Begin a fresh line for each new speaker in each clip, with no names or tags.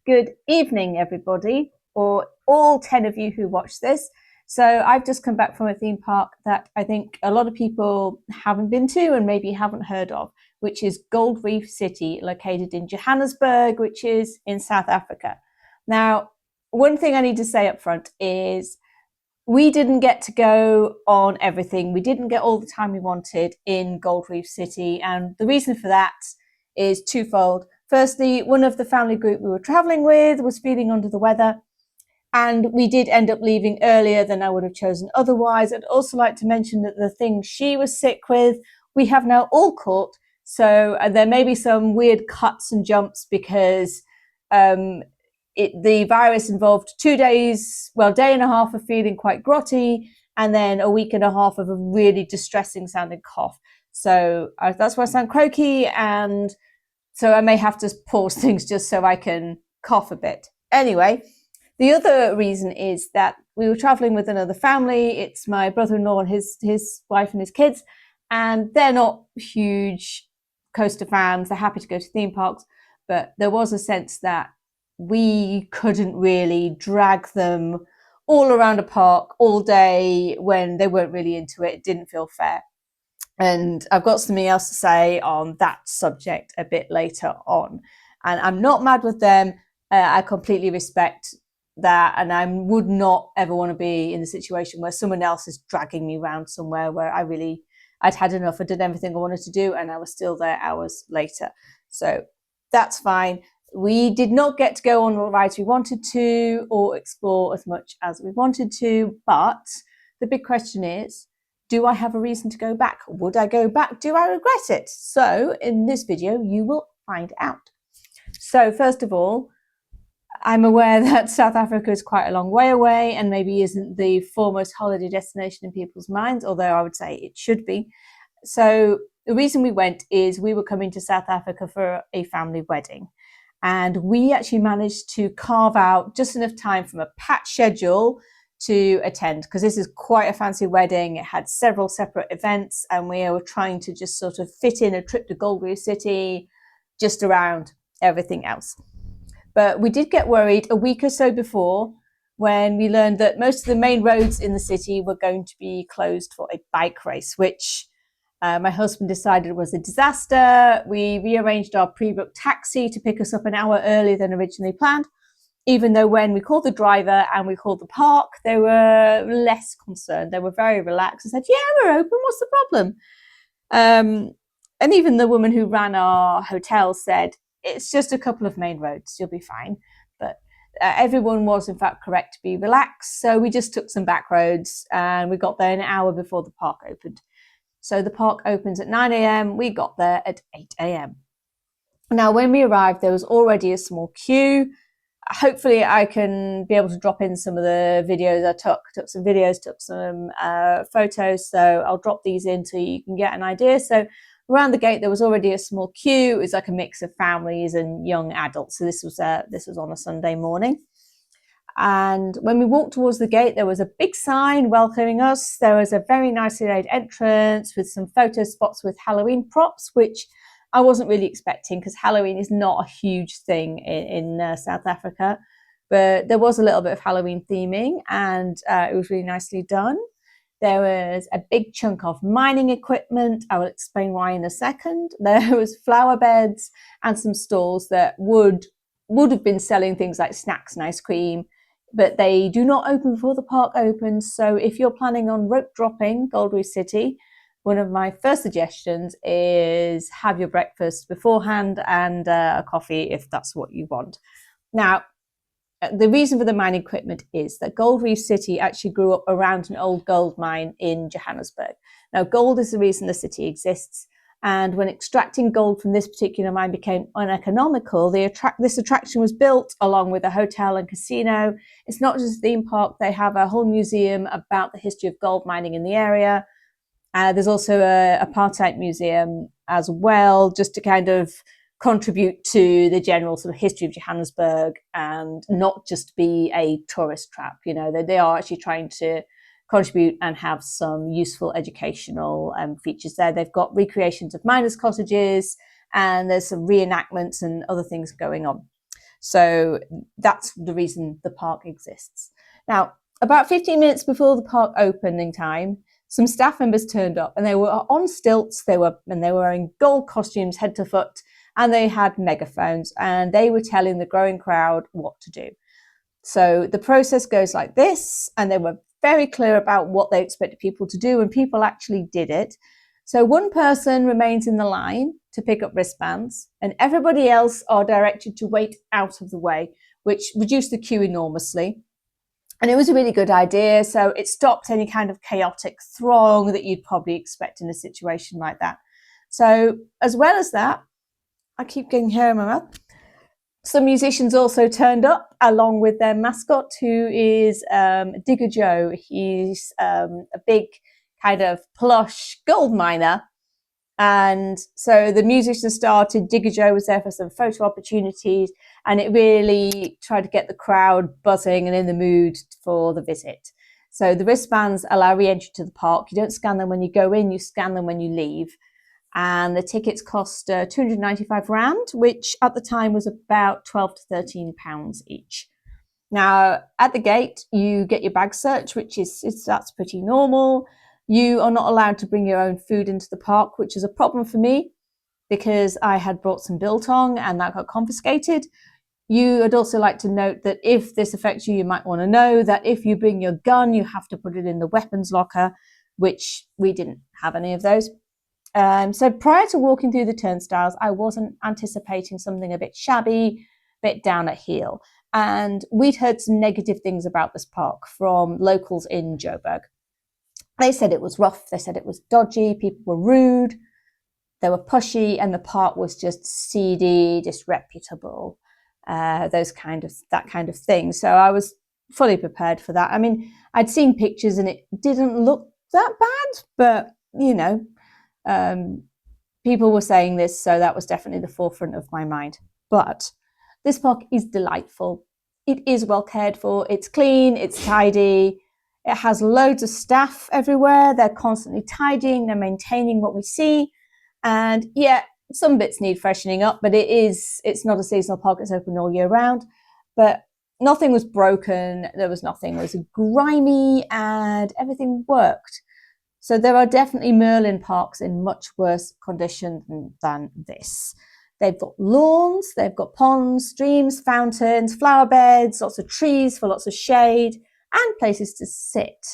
Good evening, everybody, or all 10 of you who watch this. So I've just come back from a theme park that I think a lot of people haven't been to and maybe haven't heard of, which is Gold Reef City, located in Johannesburg, which is in South Africa. Now, one thing I need to say up front is we didn't get to go on everything. We didn't get all the time we wanted in Gold Reef City. And the reason for that is twofold. Firstly, one of the family group we were traveling with was feeling under the weather, and we did end up leaving earlier than I would have chosen otherwise. I'd also like to mention that the thing she was sick with, we have now all caught. So there may be some weird cuts and jumps because the virus involved 2 days, day and a half of feeling quite grotty, and then a week and a half of a really distressing sounding cough. So that's why I sound croaky, and so I may have to pause things just so I can cough a bit. Anyway, the other reason is that we were traveling with another family. It's my brother-in-law and his wife and his kids, and they're not huge coaster fans. They're happy to go to theme parks, but there was a sense that we couldn't really drag them all around a park all day when they weren't really into it. It didn't feel fair. And I've got something else to say on that subject a bit later on. And I'm not mad with them. I completely respect that. And I would not ever want to be in a situation where someone else is dragging me around somewhere where I'd had enough. I did everything I wanted to do and I was still there hours later. So that's fine. We did not get to go on all the rides we wanted to or explore as much as we wanted to. But the big question is, do I have a reason to go back? Would I go back? Do I regret it? So in this video, you will find out. So first of all, I'm aware that South Africa is quite a long way away and maybe isn't the foremost holiday destination in people's minds, although I would say it should be. So the reason we went is we were coming to South Africa for a family wedding. And we actually managed to carve out just enough time from a packed schedule to attend, because this is quite a fancy wedding. It had several separate events and we were trying to just sort of fit in a trip to Gold Reef City just around everything else. But we did get worried a week or so before when we learned that most of the main roads in the city were going to be closed for a bike race, which my husband decided was a disaster. We rearranged our pre-booked taxi to pick us up an hour earlier than originally planned, even though when we called the driver and we called the park, they were less concerned. They were very relaxed and said, yeah, we're open, what's the problem? And even the woman who ran our hotel said, it's just a couple of main roads, you'll be fine. But everyone was in fact correct to be relaxed. So we just took some back roads and we got there an hour before the park opened. So the park opens at 9 a.m. We got there at 8 a.m. Now, when we arrived, there was already a small queue. Hopefully I can be able to drop in some of the videos I took some videos, took some photos. So I'll drop these in so you can get an idea. So around the gate, there was already a small queue. It was like a mix of families and young adults. So this was on a Sunday morning. And when we walked towards the gate, there was a big sign welcoming us. There was a very nicely laid entrance with some photo spots with Halloween props, which I wasn't really expecting because Halloween is not a huge thing in South Africa. But there was a little bit of Halloween theming and it was really nicely done. There was a big chunk of mining equipment. I will explain why in a second. There was flower beds and some stalls that would have been selling things like snacks and ice cream, but they do not open before the park opens. So if you're planning on rope dropping Gold Reef City, one of my first suggestions is have your breakfast beforehand and a coffee if that's what you want. Now, the reason for the mining equipment is that Gold Reef City actually grew up around an old gold mine in Johannesburg. Now, gold is the reason the city exists. And when extracting gold from this particular mine became uneconomical, this attraction was built along with a hotel and casino. It's not just a theme park. They have a whole museum about the history of gold mining in the area. There's also a apartheid museum as well, just to kind of contribute to the general sort of history of Johannesburg and not just be a tourist trap. You know, they are actually trying to contribute and have some useful educational features there. They've got recreations of miners' cottages and there's some reenactments and other things going on. So that's the reason the park exists. Now, about 15 minutes before the park opening time, some staff members turned up, and they were on stilts. They were wearing gold costumes head to foot, and they had megaphones, and they were telling the growing crowd what to do. So the process goes like this, and they were very clear about what they expected people to do, and people actually did it. So one person remains in the line to pick up wristbands, and everybody else are directed to wait out of the way, which reduced the queue enormously. And it was a really good idea. So it stopped any kind of chaotic throng that you'd probably expect in a situation like that. So as well as that, I keep getting hair in my mouth. Some musicians also turned up along with their mascot, who is Digger Joe. He's a big kind of plush gold miner. And so the musicians started. Digger Joe was there for some photo opportunities, and it really tried to get the crowd buzzing and in the mood for the visit. So the wristbands allow re-entry to the park. You don't scan them when you go in, you scan them when you leave. And the tickets cost 295 Rand, which at the time was about 12 to 13 pounds each. Now, at the gate, you get your bag search, which that's pretty normal. You are not allowed to bring your own food into the park, which is a problem for me because I had brought some biltong and that got confiscated. You would also like to note that if this affects you, you might want to know that if you bring your gun, you have to put it in the weapons locker, which we didn't have any of those. So prior to walking through the turnstiles, I wasn't anticipating something a bit shabby, a bit down at heel. And we'd heard some negative things about this park from locals in Joburg. They said it was rough. They said it was dodgy. People were rude. They were pushy, and the park was just seedy, disreputable, that kind of thing. So I was fully prepared for that. I mean, I'd seen pictures and it didn't look that bad, but people were saying this, so that was definitely the forefront of my mind. But this park is delightful. It is well cared for. It's clean. It's tidy. It has loads of staff everywhere. They're constantly tidying. They're maintaining what we see. And yeah, some bits need freshening up, but it's not a seasonal park. It's open all year round. But nothing was broken. There was nothing. It was grimy and everything worked. So there are definitely Merlin parks in much worse condition than this. They've got lawns, they've got ponds, streams, fountains, flower beds, lots of trees for lots of shade, and places to sit.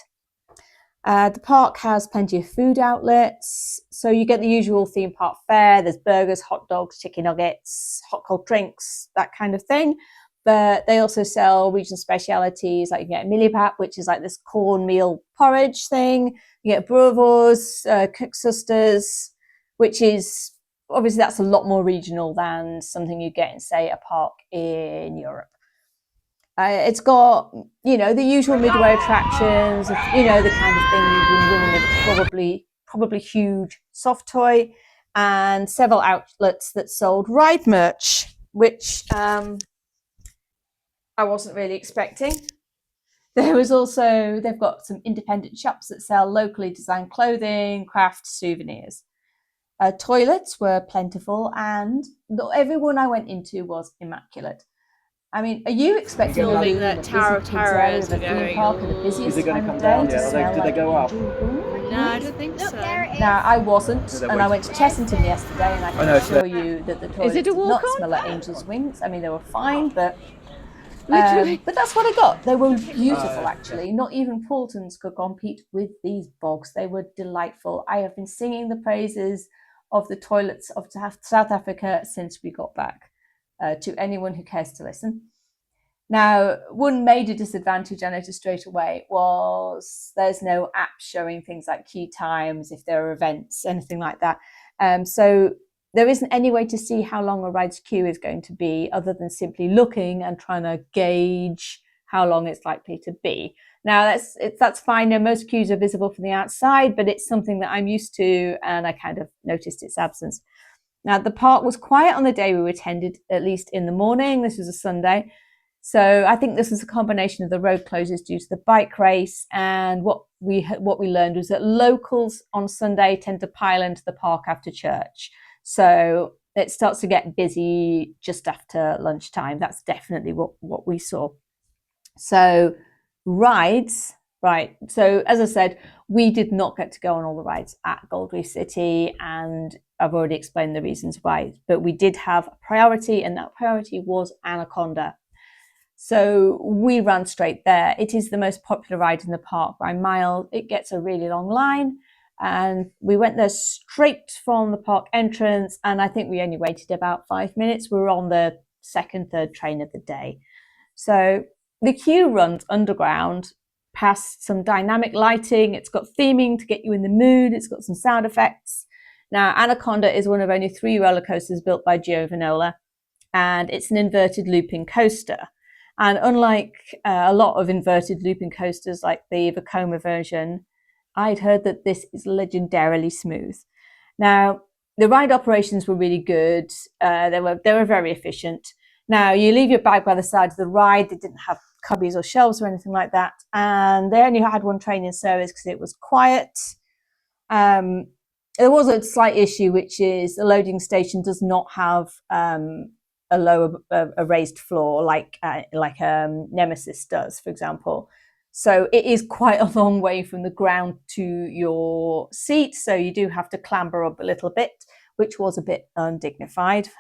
The park has plenty of food outlets. So you get the usual theme park fare. There's burgers, hot dogs, chicken nuggets, hot cold drinks, that kind of thing. But they also sell regional specialities, like you get millipap, which is like this cornmeal porridge thing. You get boerewors, koeksusters, which is obviously that's a lot more regional than something you get in, say, a park in Europe. It's got, the usual midway attractions, the kind of thing you'd win with probably huge soft toy, and several outlets that sold ride merch, which I wasn't really expecting. There was also, they've got some independent shops that sell locally designed clothing, crafts, souvenirs. Toilets were plentiful, and everyone I went into was immaculate. I mean, are you expecting
that Tower of Terror
the theme park at the busiest time of day to smell
like
they go up?
No, I don't think so.
Now, I wasn't, and I went to Chessington yesterday, and I can assure you that the toilets did not smell like angel's wings. I mean, they were fine, but but that's what I got. They were beautiful, actually. Not even Paultons could compete with these bogs. They were delightful. I have been singing the praises of the toilets of South Africa since we got back, to anyone who cares to listen. Now, one major disadvantage I noticed straight away was there's no app showing things like queue times, if there are events, anything like that. So there isn't any way to see how long a ride's queue is going to be other than simply looking and trying to gauge how long it's likely to be. Now, that's fine. Now, most queues are visible from the outside, but it's something that I'm used to, and I kind of noticed its absence. Now, the park was quiet on the day we attended, at least in the morning. This was a Sunday. So I think this was a combination of the road closures due to the bike race, and what we learned was that locals on Sunday tend to pile into the park after church. So it starts to get busy just after lunchtime. That's definitely what we saw. So rides, right. So as I said, we did not get to go on all the rides at Gold Reef City, and I've already explained the reasons why, but we did have a priority, and that priority was Anaconda. So we ran straight there. It is the most popular ride in the park by miles. It gets a really long line, and we went there straight from the park entrance, and I think we only waited about 5 minutes. We were on the third train of the day. So the queue runs underground past some dynamic lighting. It's got theming to get you in the mood. It's got some sound effects. Now, Anaconda is one of only 3 roller coasters built by Giovanola, and it's an inverted looping coaster. And unlike a lot of inverted looping coasters like the Vekoma version, I'd heard that this is legendarily smooth. Now, the ride operations were really good. They were very efficient. Now, you leave your bag by the side of the ride. They didn't have cubbies or shelves or anything like that. And they only had one train in service because it was quiet. There was a slight issue, which is the loading station does not have a raised floor like Nemesis does, for example. So it is quite a long way from the ground to your seat. So you do have to clamber up a little bit, which was a bit undignified.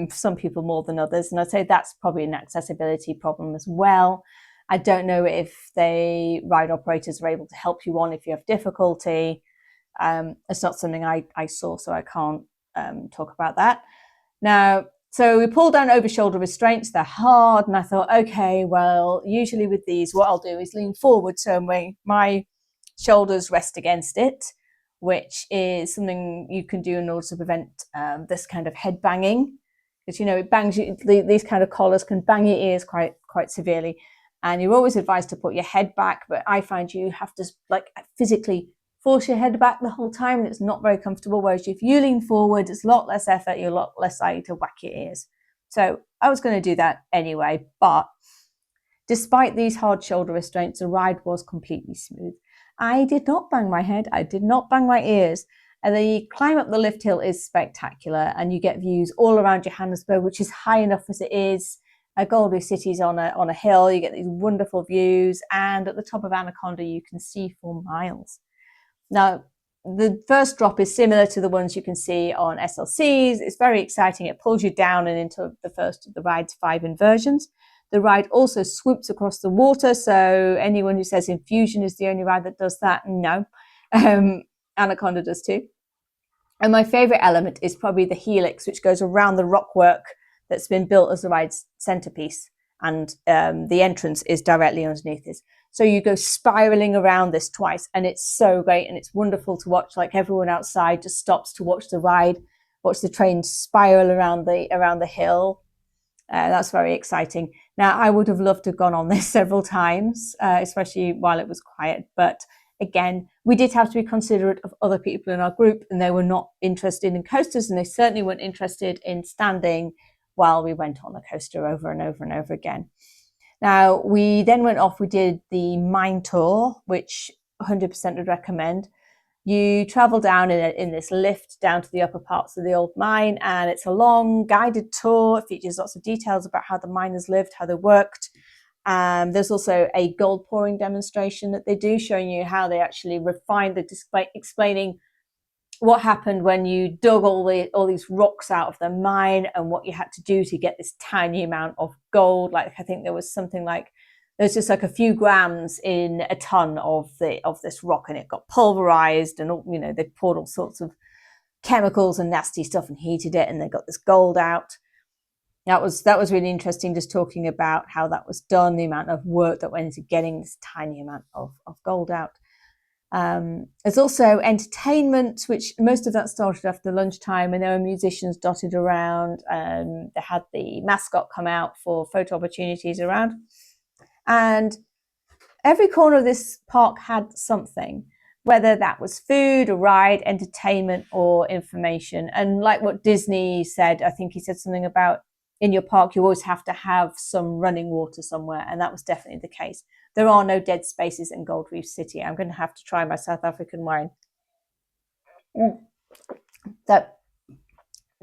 Some people more than others. And I'd say that's probably an accessibility problem as well. I don't know if the ride operators are able to help you on if you have difficulty. It's not something I saw, so I can't talk about that. Now, so we pulled down over shoulder restraints. They're hard. And I thought, okay, well, usually with these, what I'll do is lean forward so my shoulders rest against it, which is something you can do in order to prevent this kind of head banging. Because, it bangs you, these kind of collars can bang your ears quite severely. And you're always advised to put your head back, but I find you have to physically force your head back the whole time, and it's not very comfortable. Whereas if you lean forward, it's a lot less effort, you're a lot less likely to whack your ears. So I was going to do that anyway, but despite these hard shoulder restraints, the ride was completely smooth. I did not bang my head, I did not bang my ears. And the climb up the lift hill is spectacular, and you get views all around Johannesburg, which is high enough as it is. Gold Reef City's on a hill, you get these wonderful views, and at the top of Anaconda you can see for miles. Now, the first drop is similar to the ones you can see on SLCs. It's very exciting. It pulls you down and into the first of the ride's 5 inversions. The ride also swoops across the water. So anyone who says Infusion is the only ride that does that, no. Anaconda does too. And my favorite element is probably the helix, which goes around the rockwork that's been built as the ride's centerpiece. And the entrance is directly underneath this. So you go spiraling around this twice, and it's so great, and it's wonderful to watch. Like, everyone outside just stops to watch the ride, watch the train spiral around the hill. That's very exciting. Now, I would have loved to have gone on this several times, especially while it was quiet. But again, we did have to be considerate of other people in our group, and they were not interested in coasters, and they certainly weren't interested in standing while we went on the coaster over and over and over again. Now, we then went off, we did the mine tour, which 100% would recommend. You travel down in this lift down to the upper parts of the old mine, and it's a long guided tour. It features lots of details about how the miners lived, how they worked. There's also a gold pouring demonstration that they do, showing you how they actually refined the display, explaining what happened when you dug all these rocks out of the mine and what you had to do to get this tiny amount of gold. Like, I think there was something like, there's just like a few grams in a ton of this rock, and it got pulverized, and they poured all sorts of chemicals and nasty stuff and heated it, and they got this gold out. That was really interesting, just talking about how that was done, the amount of work that went into getting this tiny amount of gold out. There's also entertainment, which most of that started after lunchtime, and there were musicians dotted around. They had the mascot come out for photo opportunities around. And every corner of this park had something, whether that was food, a ride, entertainment, or information. And like what Disney said, I think he said something about, in your park, you always have to have some running water somewhere. And that was definitely the case. There are no dead spaces in Gold Reef City. I'm going to have to try my South African wine. That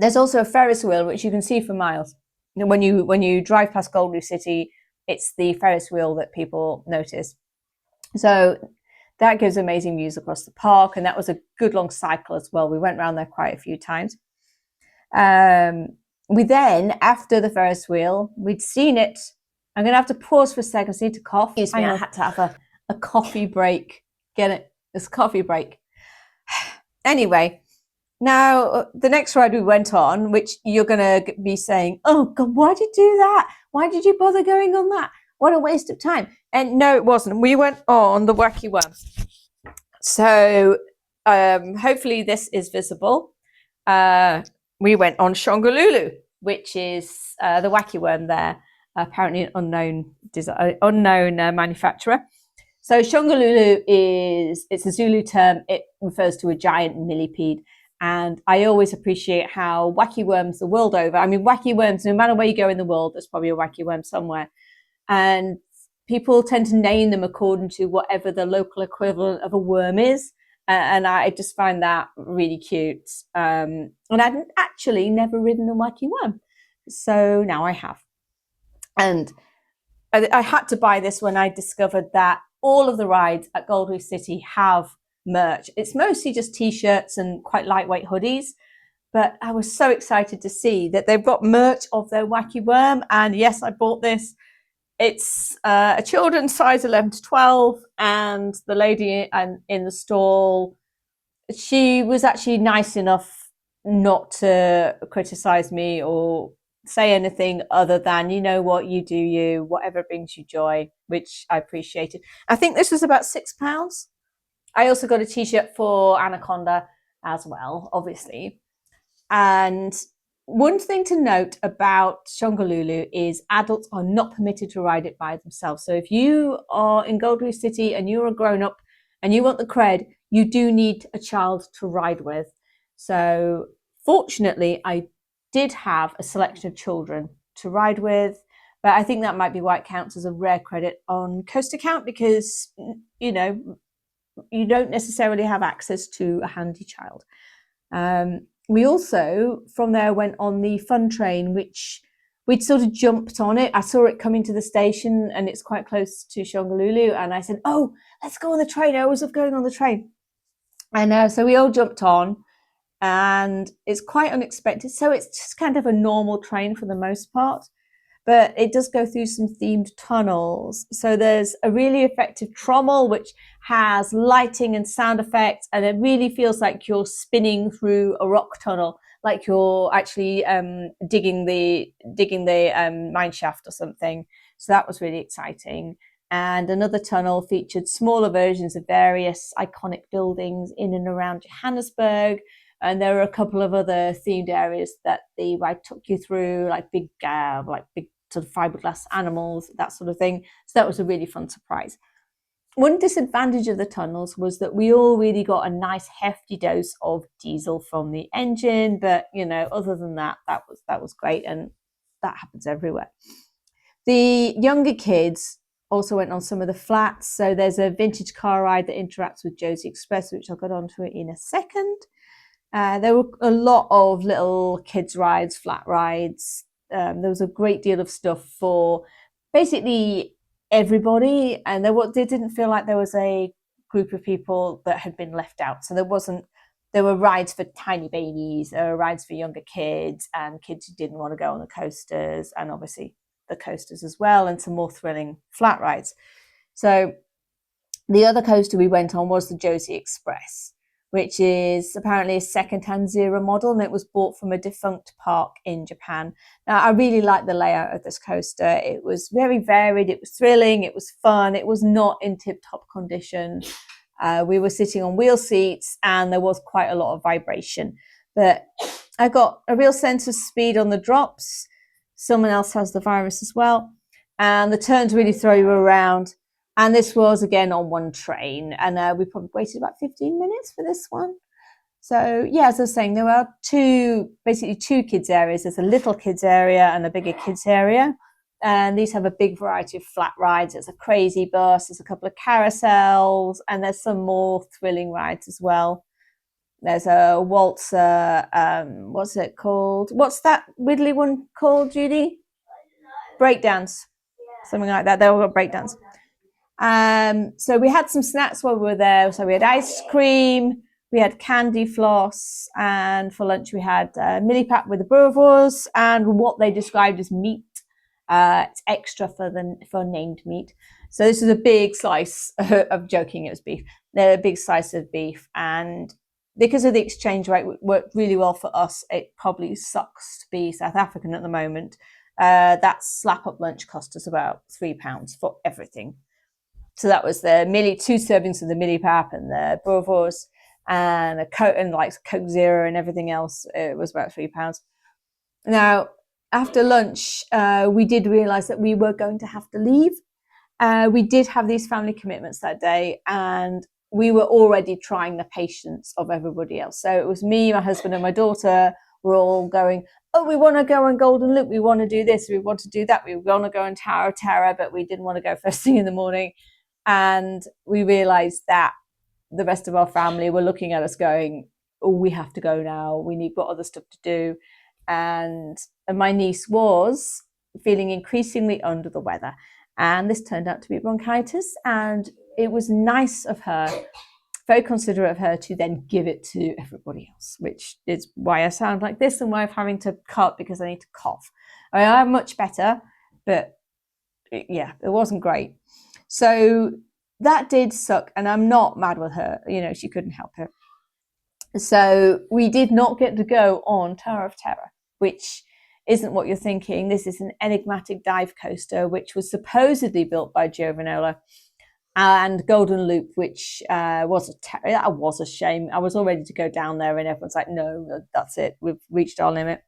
There's also a Ferris wheel, which you can see for miles. When you drive past Gold Reef City, it's the Ferris wheel that people notice. So that gives amazing views across the park, and that was a good long cycle as well. We went around there quite a few times. We then, after the Ferris wheel, we'd seen it. I'm going to have to pause for a second. I need to cough. Excuse me, I had to have a coffee break. Get it? It's a coffee break. Anyway, now the next ride we went on, which you're going to be saying, oh God, why did you do that? Why did you bother going on that? What a waste of time. And no, it wasn't. We went on the Wacky Worm. So hopefully this is visible. We went on Shongolulu, which is the Wacky Worm there, apparently an unknown manufacturer. So Shongolulu it's a Zulu term. It refers to a giant millipede. And I always appreciate how wacky worms the world over. I mean, wacky worms, no matter where you go in the world, there's probably a wacky worm somewhere. And people tend to name them according to whatever the local equivalent of a worm is. And I just find that really cute. And I'd actually never ridden a wacky worm. So now I have. And I had to buy this when I discovered that all of the rides at Gold Reef City have merch. It's mostly just t-shirts and quite lightweight hoodies. But I was so excited to see that they've got merch of their wacky worm. And yes, I bought this. It's a children's size 11 to 12, and the lady in the stall, she was actually nice enough not to criticize me or say anything other than, you know what, you do you, whatever brings you joy, which I appreciated. I think this was about £6. I also got a t-shirt for Anaconda as well, obviously. And one thing to note about Shongolulu is adults are not permitted to ride it by themselves. So if you are in Gold Reef City and you're a grown-up and you want the cred, you do need a child to ride with. So fortunately, I did have a selection of children to ride with, but I think that might be why it counts as a rare credit on Coast Account, because, you know, you don't necessarily have access to a handy child. We also, from there, went on the fun train, which we'd sort of jumped on it. I saw it coming to the station, and it's quite close to Shongolulu. And I said, oh, let's go on the train. I always love going on the train. And so we all jumped on, and it's quite unexpected. So it's just kind of a normal train for the most part, but it does go through some themed tunnels. So there's a really effective trommel, which has lighting and sound effects, and it really feels like you're spinning through a rock tunnel, like you're actually digging the mine shaft or something. So that was really exciting. And another tunnel featured smaller versions of various iconic buildings in and around Johannesburg. And there were a couple of other themed areas that the ride took you through, like big sort of fiberglass animals, that sort of thing. So that was a really fun surprise. One disadvantage of the tunnels was that we all really got a nice hefty dose of diesel from the engine, but you know, other than that, that was great, and that happens everywhere. The younger kids also went on some of the flats. So there's a vintage car ride that interacts with Josie Express, which I'll get onto in a second. There were a lot of little kids rides, flat rides. There was a great deal of stuff for basically everybody, and they didn't feel like there was a group of people that had been left out. So there were rides for tiny babies, there were rides for younger kids and kids who didn't want to go on the coasters, and obviously the coasters as well, and some more thrilling flat rides. So the other coaster we went on was the Josie Express, which is apparently a second-hand Zero model, and it was bought from a defunct park in Japan. Now, I really liked the layout of this coaster. It was very varied, it was thrilling, it was fun, it was not in tip-top condition. We were sitting on wheel seats, and there was quite a lot of vibration. But I got a real sense of speed on the drops. Someone else has the virus as well. And the turns really throw you around. And this was, again, on one train. And we probably waited about 15 minutes for this one. So, yeah, as I was saying, there are basically two kids areas. There's a little kids area and a bigger kids area. And these have a big variety of flat rides. There's a crazy bus, there's a couple of carousels, and there's some more thrilling rides as well. There's a waltzer. What's it called? What's that widdly one called, Judy? Breakdance, something like that. They all got breakdance. So we had some snacks while we were there. So we had ice cream, we had candy floss, and for lunch we had millipap with the boerewors and what they described as meat. It's extra for named meat. So this is a big slice of joking. It was beef. They're a big slice of beef, and because of the exchange rate, it worked really well for us. It probably sucks to be South African at the moment. That slap up lunch cost us about £3 for everything. So that was the two servings of the millipap and the boerewors and a Coke and like Coke Zero and everything else. It was about £3. Now, after lunch, we did realise that we were going to have to leave. We did have these family commitments that day, and we were already trying the patience of everybody else. So it was me, my husband, and my daughter. We're all going, oh, we want to go on Golden Loop. We want to do this. We want to do that. We want to go on Tower of Terror, but we didn't want to go first thing in the morning. And we realised that the rest of our family were looking at us going, oh, we have to go now. We've got other stuff to do. And my niece was feeling increasingly under the weather. And this turned out to be bronchitis. And it was nice of her, very considerate of her, to then give it to everybody else, which is why I sound like this and why I'm having to cut because I need to cough. I'm much better, but yeah, it wasn't great. So that did suck. And I'm not mad with her. She couldn't help it. So we did not get to go on Tower of Terror, which isn't what you're thinking. This is an enigmatic dive coaster, which was supposedly built by Giovanola, and Golden Loop, which was a shame. I was all ready to go down there, and everyone's like, no, that's it. We've reached our limit.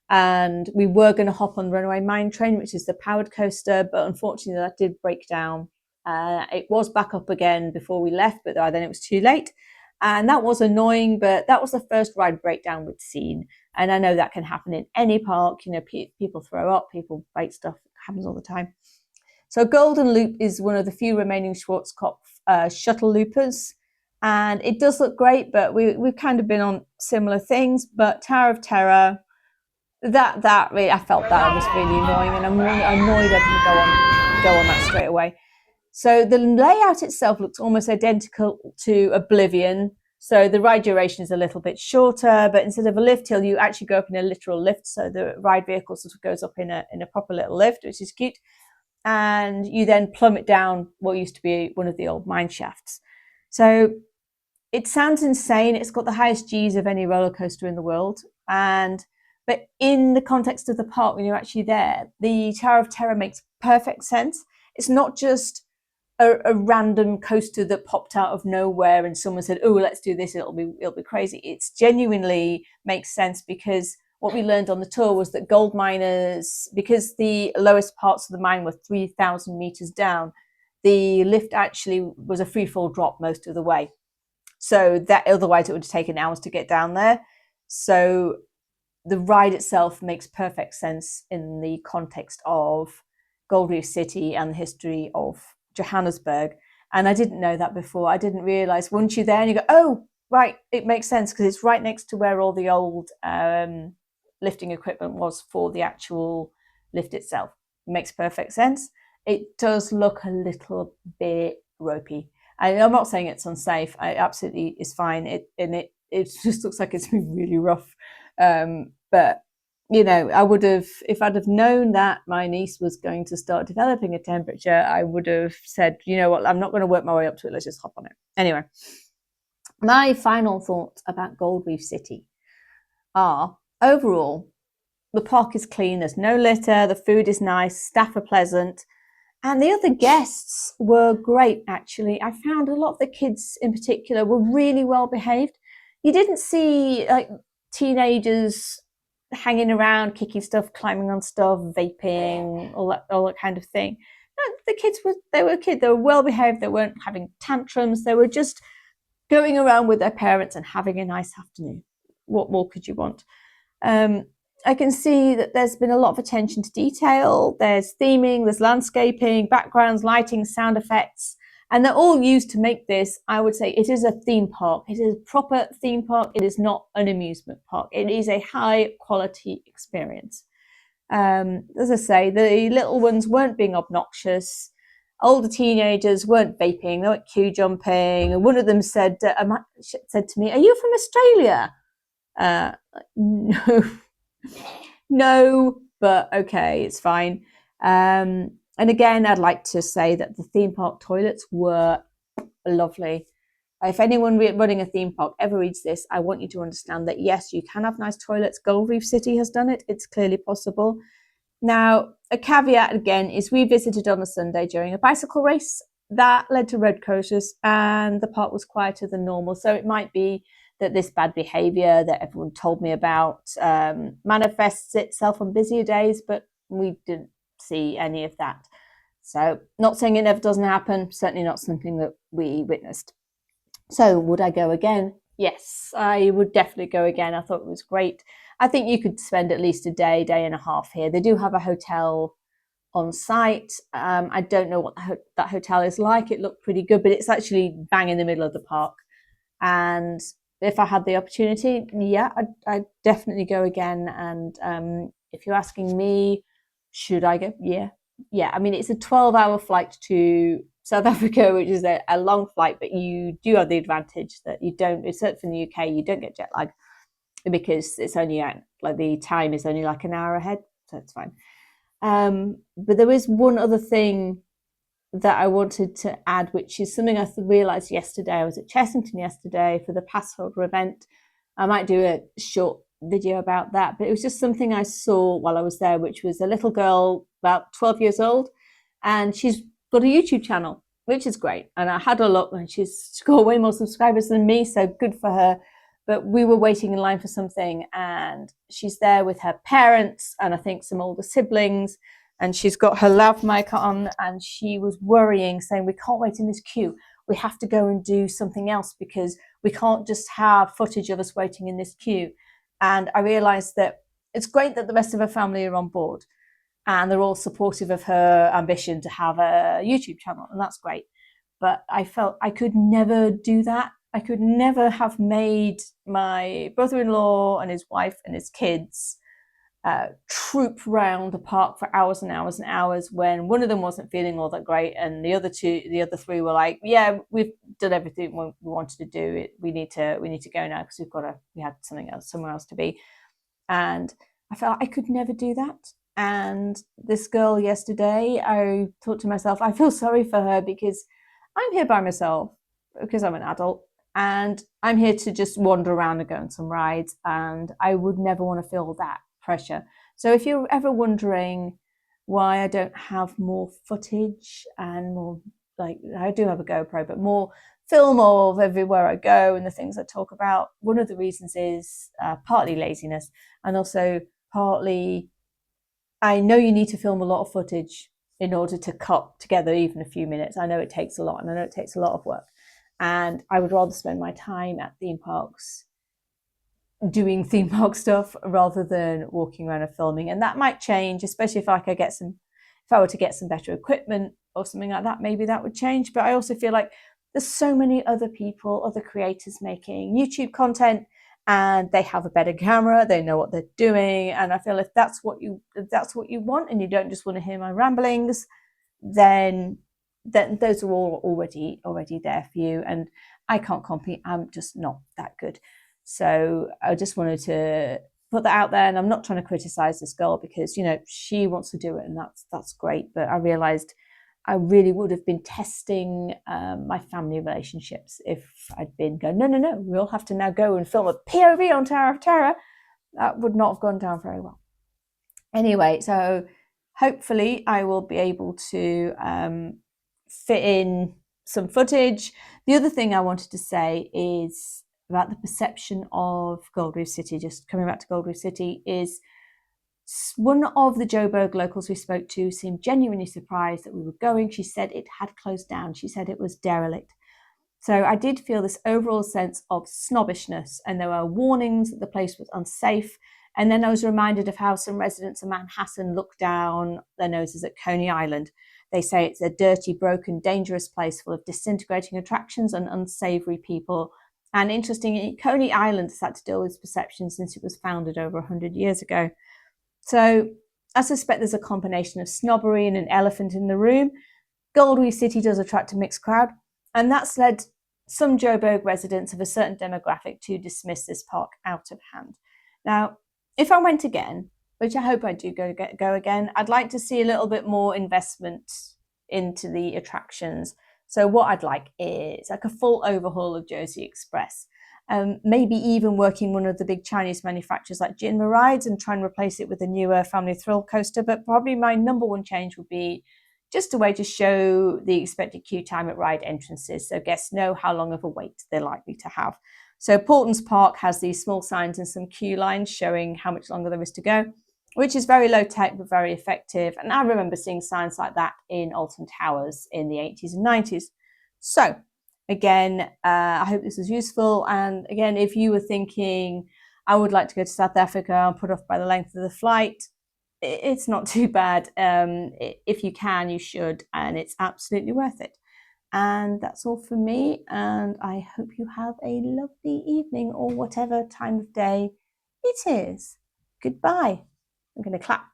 And we were going to hop on the Runaway Mine Train, which is the powered coaster, but unfortunately that did break down. It was back up again before we left, but then it was too late. And that was annoying, but that was the first ride breakdown we'd seen. And I know that can happen in any park. People throw up, people break stuff. It happens all the time. So Golden Loop is one of the few remaining Schwarzkopf shuttle loopers. And it does look great, but we've kind of been on similar things. But Tower of Terror, that really, I felt that was really annoying. And I'm really annoyed I didn't go on that straight away. So the layout itself looks almost identical to Oblivion. So the ride duration is a little bit shorter, but instead of a lift hill, you actually go up in a literal lift. So the ride vehicle sort of goes up in a proper little lift, which is cute. And you then plummet down what used to be one of the old mine shafts. So it sounds insane. It's got the highest Gs of any roller coaster in the world. But in the context of the park, when you're actually there, the Tower of Terror makes perfect sense. It's not just a random coaster that popped out of nowhere and someone said, oh, let's do this, it'll be crazy. It's genuinely makes sense, because what we learned on the tour was that gold miners, because the lowest parts of the mine were 3,000 meters down, the lift actually was a free fall drop most of the way. So that otherwise it would have taken hours to get down there. So the ride itself makes perfect sense in the context of Gold Reef City and the history of Johannesburg. And I didn't know that before. I didn't realize once you're there and you go, oh, right, it makes sense, because it's right next to where all the old lifting equipment was for the actual lift itself. It makes perfect sense. It does look a little bit ropey. I'm not saying it's unsafe. It absolutely is fine. It just looks like it's been really rough. But I would have, if I'd have known that my niece was going to start developing a temperature, I would have said, you know what, I'm not going to work my way up to it. Let's just hop on it. Anyway, my final thoughts about Gold Reef City are, overall, the park is clean. There's no litter. The food is nice. Staff are pleasant. And the other guests were great, actually. I found a lot of the kids in particular were really well behaved. You didn't see teenagers hanging around, kicking stuff, climbing on stuff, vaping, all that kind of thing. No, the kids they were well behaved. They weren't having tantrums. They were just going around with their parents and having a nice afternoon. What more could you want? I can see that there's been a lot of attention to detail. There's theming, there's landscaping, backgrounds, lighting, sound effects. And they're all used to make this. I would say it is a theme park. It is a proper theme park. It is not an amusement park. It is a high quality experience. As I say, the little ones weren't being obnoxious. Older teenagers weren't vaping. They weren't queue jumping. And one of them said to me, "Are you from Australia?" No, no, but okay, it's fine. And again, I'd like to say that the theme park toilets were lovely. If anyone running a theme park ever reads this, I want you to understand that yes, you can have nice toilets. Gold Reef City has done it. It's clearly possible. Now, a caveat again is we visited on a Sunday during a bicycle race that led to road closures, and the park was quieter than normal. So it might be that this bad behaviour that everyone told me about manifests itself on busier days, but we didn't see any of that. So, not saying it never doesn't happen, certainly not something that we witnessed. So, would I go again? Yes, I would definitely go again. I thought it was great. I think you could spend at least a day, day and a half here. They do have a hotel on site. I don't know what that hotel is like. It looked pretty good, but it's actually bang in the middle of the park. And if I had the opportunity, yeah, I'd definitely go again. And if you're asking me, should I go? Yeah. I mean, it's a 12-hour flight to South Africa, which is a long flight, but you do have the advantage that you don't, except from the UK, you don't get jet lag because it's only like the time is only like an hour ahead, so it's fine. But there is one other thing that I wanted to add, which is something I realised yesterday. I was at Chessington yesterday for the Passholder event. I might do a short video about that, but it was just something I saw while I was there, which was a little girl about 12 years old, and she's got a YouTube channel, which is great. And I had a look, and she's got way more subscribers than me, so good for her. But we were waiting in line for something, and she's there with her parents and I think some older siblings, and she's got her lav mic on, and she was worrying, saying, "We can't wait in this queue. We have to go and do something else because we can't just have footage of us waiting in this queue." And I realised that it's great that the rest of her family are on board and they're all supportive of her ambition to have a YouTube channel, and that's great. But I felt I could never do that. I could never have made my brother-in-law and his wife and his kids troop round the park for hours and hours and hours when one of them wasn't feeling all that great, and the other three were like, "Yeah, we've done everything we wanted to do. We need to go now because we had somewhere else to be." And I felt I could never do that. And this girl yesterday, I thought to myself, I feel sorry for her because I'm here by myself because I'm an adult, and I'm here to just wander around and go on some rides, and I would never want to feel that pressure. So if you're ever wondering why I don't have more footage and more, like, I do have a GoPro, but more film of everywhere I go and the things I talk about, one of the reasons is partly laziness, and also partly I know you need to film a lot of footage in order to cut together even a few minutes. I know it takes a lot, and I know it takes a lot of work, and I would rather spend my time at theme parks doing theme park stuff rather than walking around and filming. And that might change, especially if I were to get some better equipment or something like that, maybe that would change. But I also feel like there's so many other people, other creators making YouTube content, and they have a better camera, they know what they're doing. And I feel if that's what you want, and you don't just want to hear my ramblings, then those are all already there for you. And I can't compete. I'm just not that good. So I just wanted to put that out there, and I'm not trying to criticize this girl because, you know, she wants to do it, and that's great. But I realized I really would have been testing my family relationships if I'd been going, no, we all have to now go and film a POV on Tower of Terror. That would not have gone down very well. Anyway, so hopefully I will be able to fit in some footage. The other thing I wanted to say is about the perception of Gold Reef City, just coming back to Gold Reef City, is one of the Joburg locals we spoke to seemed genuinely surprised that we were going. She said it had closed down. She said it was derelict. So I did feel this overall sense of snobbishness, and there were warnings that the place was unsafe. And then I was reminded of how some residents of Manhattan look down their noses at Coney Island. They say it's a dirty, broken, dangerous place full of disintegrating attractions and unsavory people. And interestingly, Coney Island has had to deal with perception since it was founded over 100 years ago. So I suspect there's a combination of snobbery and an elephant in the room. Gold Reef City does attract a mixed crowd, and that's led some Joburg residents of a certain demographic to dismiss this park out of hand. Now, if I went again, which I hope I do go again, I'd like to see a little bit more investment into the attractions. So what I'd like is like a full overhaul of Josie Express. Maybe even working one of the big Chinese manufacturers like Jinma Rides and try and replace it with a newer family thrill coaster. But probably my number one change would be just a way to show the expected queue time at ride entrances so guests know how long of a wait they're likely to have. So Portland's Park has these small signs and some queue lines showing how much longer there is to go, which is very low tech but very effective. And I remember seeing signs like that in Alton Towers in the 80s and 90s. So again, I hope this was useful. And again, if you were thinking, I would like to go to South Africa, I'm put off by the length of the flight, it's not too bad. If you can, you should, and it's absolutely worth it. And that's all for me. And I hope you have a lovely evening or whatever time of day it is. Goodbye. I'm going to clap.